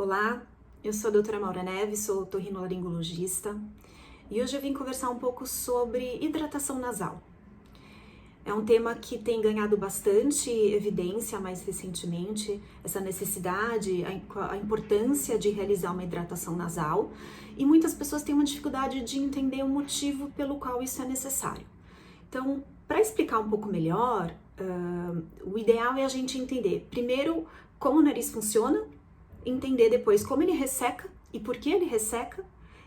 Olá, eu sou a doutora Maura Neves, sou otorrinolaringologista e hoje eu vim conversar um pouco sobre hidratação nasal. É um tema que tem ganhado bastante evidência mais recentemente, essa necessidade, a importância de realizar uma hidratação nasal, e muitas pessoas têm uma dificuldade de entender o motivo pelo qual isso é necessário. Então, para explicar um pouco melhor, o ideal é a gente entender primeiro como o nariz funciona, entender depois como ele resseca e por que ele resseca,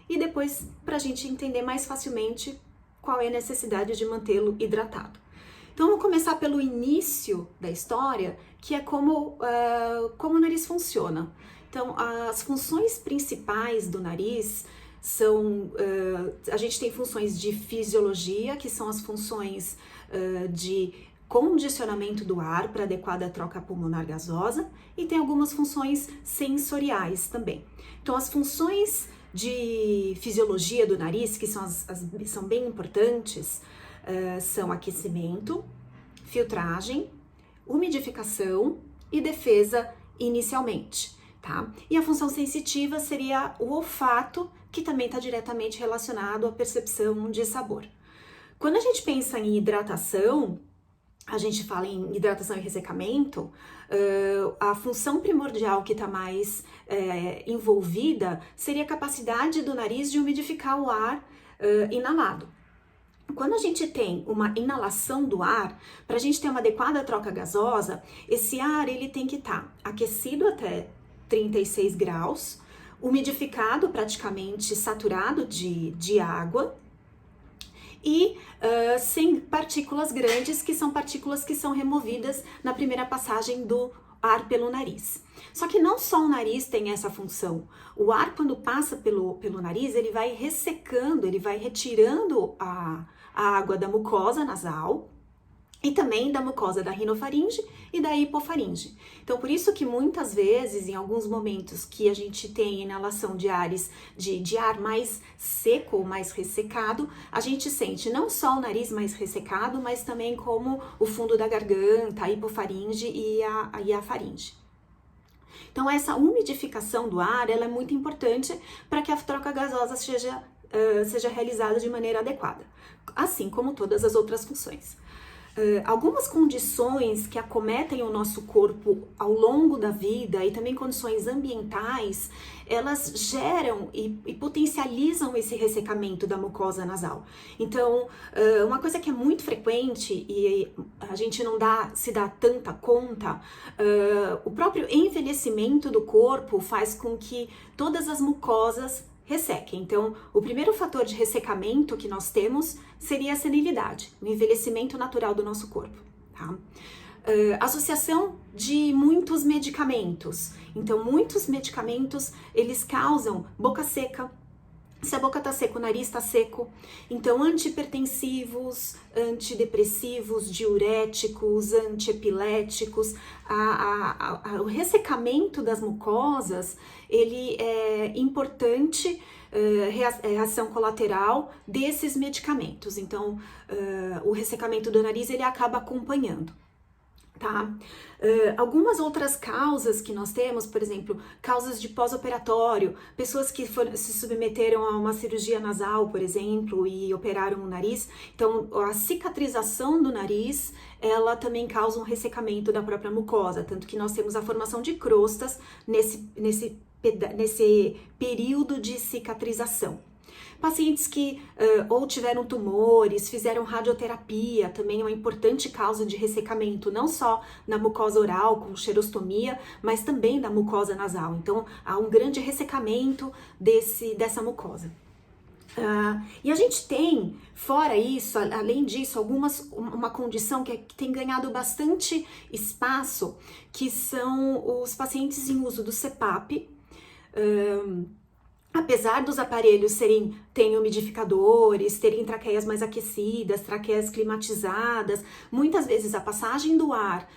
e depois para a gente entender mais facilmente qual é a necessidade de mantê-lo hidratado. Então, vamos começar pelo início da história, que é como o nariz funciona. Então, as funções principais do nariz são, a gente tem funções de fisiologia, que são as funções de condicionamento do ar para adequada troca pulmonar gasosa, e tem algumas funções sensoriais também. Então, as funções de fisiologia do nariz, que são bem importantes, são aquecimento, filtragem, umidificação e defesa inicialmente, tá? E a função sensitiva seria o olfato, que também está diretamente relacionado à percepção de sabor. Quando a gente pensa em hidratação, a gente fala em hidratação e ressecamento, a função primordial que está mais envolvida seria a capacidade do nariz de umidificar o ar inalado. Quando a gente tem uma inalação do ar, para a gente ter uma adequada troca gasosa, esse ar ele tem que estar aquecido até 36 graus, umidificado, praticamente saturado de água, e sem partículas grandes, que são partículas que são removidas na primeira passagem do ar pelo nariz. Só que não só o nariz tem essa função. O ar, quando passa pelo nariz, ele vai ressecando, ele vai retirando a água da mucosa nasal e também da mucosa da rinofaringe e da hipofaringe. Então, por isso que muitas vezes, em alguns momentos que a gente tem inalação de ares de ar mais seco ou mais ressecado, a gente sente não só o nariz mais ressecado, mas também como o fundo da garganta, a hipofaringe e a faringe. Então, essa umidificação do ar, ela é muito importante para que a troca gasosa seja realizada de maneira adequada, assim como todas as outras funções. Algumas condições que acometem o nosso corpo ao longo da vida e também condições ambientais, elas geram e potencializam esse ressecamento da mucosa nasal. Então, uma coisa que é muito frequente e a gente não se dá tanta conta, o próprio envelhecimento do corpo faz com que todas as mucosas ressequem. Então, o primeiro fator de ressecamento que nós temos seria a senilidade, o envelhecimento natural do nosso corpo, tá? Associação de muitos medicamentos. Então, muitos medicamentos, eles causam boca seca. Se a boca tá seca, o nariz tá seco. Então, antihipertensivos, antidepressivos, diuréticos, antiepiléticos, o ressecamento das mucosas, ele é importante, reação colateral desses medicamentos. Então, o ressecamento do nariz, ele acaba acompanhando. Tá? Algumas outras causas que nós temos, por exemplo, causas de pós-operatório, pessoas que se submeteram a uma cirurgia nasal, por exemplo, e operaram o nariz. Então, a cicatrização do nariz, ela também causa um ressecamento da própria mucosa, tanto que nós temos a formação de crostas nesse período de cicatrização. Pacientes que ou tiveram tumores, fizeram radioterapia, também é uma importante causa de ressecamento, não só na mucosa oral, com xerostomia, mas também da mucosa nasal. Então, há um grande ressecamento dessa mucosa. E a gente tem, fora isso, além disso, uma condição que tem ganhado bastante espaço, que são os pacientes em uso do CPAP. Apesar dos aparelhos terem umidificadores, terem traqueias mais aquecidas, traqueias climatizadas, muitas vezes a passagem do ar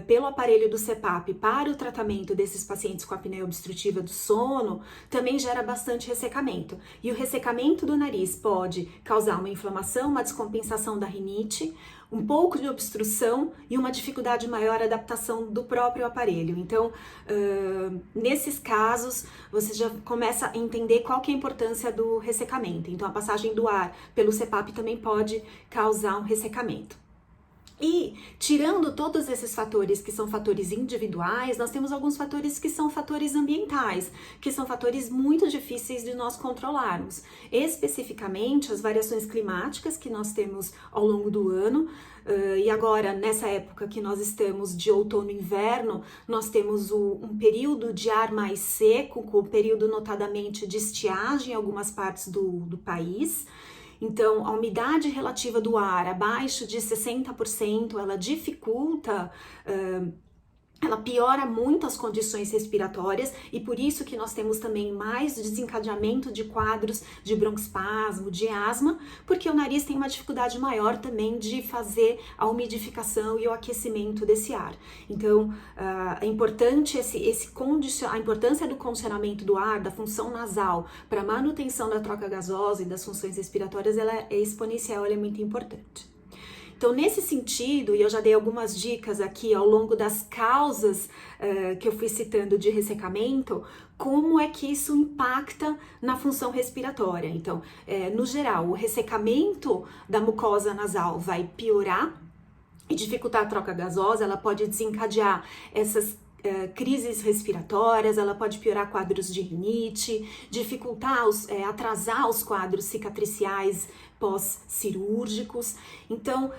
pelo aparelho do CPAP para o tratamento desses pacientes com apneia obstrutiva do sono também gera bastante ressecamento. E o ressecamento do nariz pode causar uma inflamação, uma descompensação da rinite, um pouco de obstrução e uma dificuldade maior adaptação do próprio aparelho. Então, nesses casos, você já começa a entender qual que é a importância do ressecamento. Então, a passagem do ar pelo CPAP também pode causar um ressecamento. E, tirando todos esses fatores que são fatores individuais, nós temos alguns fatores que são fatores ambientais, que são fatores muito difíceis de nós controlarmos. Especificamente, as variações climáticas que nós temos ao longo do ano, e agora, nessa época que nós estamos de outono e inverno, nós temos um período de ar mais seco, com o período notadamente de estiagem em algumas partes do país. Então, a umidade relativa do ar abaixo de 60%, ela dificulta, ela piora muito as condições respiratórias e por isso que nós temos também mais desencadeamento de quadros de broncoespasmo, de asma, porque o nariz tem uma dificuldade maior também de fazer a umidificação e o aquecimento desse ar. Então, é importante a importância do condicionamento do ar, da função nasal, para a manutenção da troca gasosa e das funções respiratórias, ela é exponencial, ela é muito importante. Então, nesse sentido, e eu já dei algumas dicas aqui ao longo das causas que eu fui citando de ressecamento, como é que isso impacta na função respiratória. Então, no geral, o ressecamento da mucosa nasal vai piorar e dificultar a troca gasosa, ela pode desencadear essas crises respiratórias, ela pode piorar quadros de rinite, dificultar, atrasar os quadros cicatriciais pós-cirúrgicos. Então,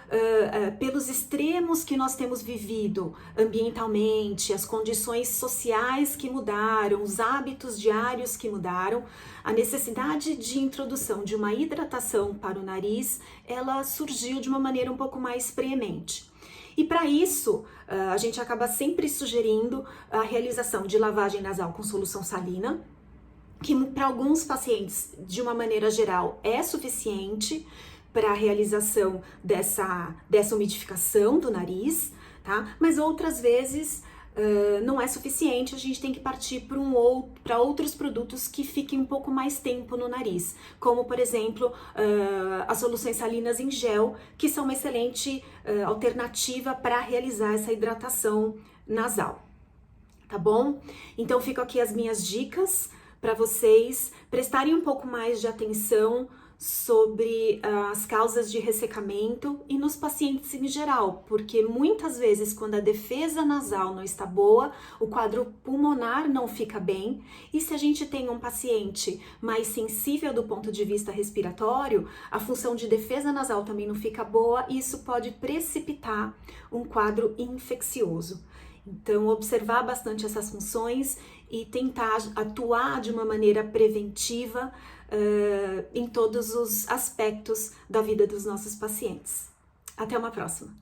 pelos extremos que nós temos vivido ambientalmente, as condições sociais que mudaram, os hábitos diários que mudaram, a necessidade de introdução de uma hidratação para o nariz, ela surgiu de uma maneira um pouco mais preemente. E para isso, a gente acaba sempre sugerindo a realização de lavagem nasal com solução salina, que para alguns pacientes, de uma maneira geral, é suficiente para a realização dessa umidificação do nariz, tá? Mas outras vezes não é suficiente, a gente tem que partir para outros produtos que fiquem um pouco mais tempo no nariz, como por exemplo as soluções salinas em gel, que são uma excelente alternativa para realizar essa hidratação nasal, tá bom? Então ficam aqui as minhas dicas para vocês prestarem um pouco mais de atenção sobre as causas de ressecamento e nos pacientes em geral, porque muitas vezes quando a defesa nasal não está boa, o quadro pulmonar não fica bem, e se a gente tem um paciente mais sensível do ponto de vista respiratório, a função de defesa nasal também não fica boa e isso pode precipitar um quadro infeccioso. Então, observar bastante essas funções e tentar atuar de uma maneira preventiva em todos os aspectos da vida dos nossos pacientes. Até uma próxima!